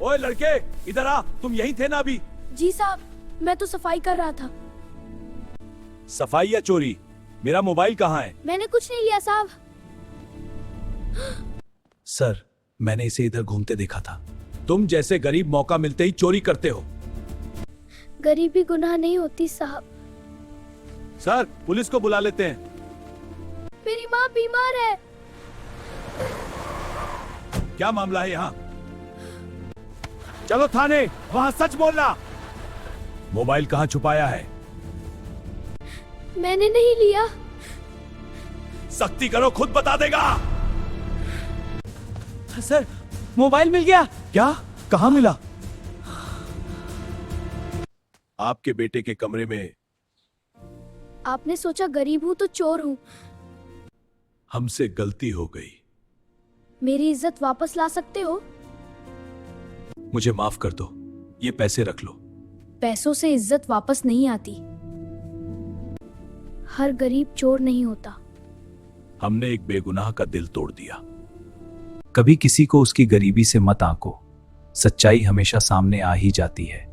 ओए लड़के, इधर आ। तुम यहीं थे ना अभी? जी साहब, मैं तो सफाई कर रहा था। सफाई या चोरी? मेरा मोबाइल कहाँ है? मैंने कुछ नहीं लिया साहब। सर, मैंने इसे इधर घूमते देखा था। तुम जैसे गरीब मौका मिलते ही चोरी करते हो। गरीबी गुनाह नहीं होती साहब। सर, पुलिस को बुला लेते हैं। मेरी माँ बीमार है। क्या मामला है यहाँ? चलो थाने, वहाँ सच बोलना। मोबाइल कहाँ छुपाया है? मैंने नहीं लिया। सख्ती करो, खुद बता देगा। सर, मोबाइल मिल गया। क्या? कहाँ मिला? आपके बेटे के कमरे में। आपने सोचा गरीब हूँ तो चोर हूँ। हमसे गलती हो गई। मेरी इज्जत वापस ला सकते हो? मुझे माफ कर दो। ये पैसे रख लो। पैसों से इज्जत वापस नहीं आती। हर गरीब चोर नहीं होता। हमने एक बेगुनाह का दिल तोड़ दिया। कभी किसी को उसकी गरीबी से मत आंको, सच्चाई हमेशा सामने आ ही जाती है।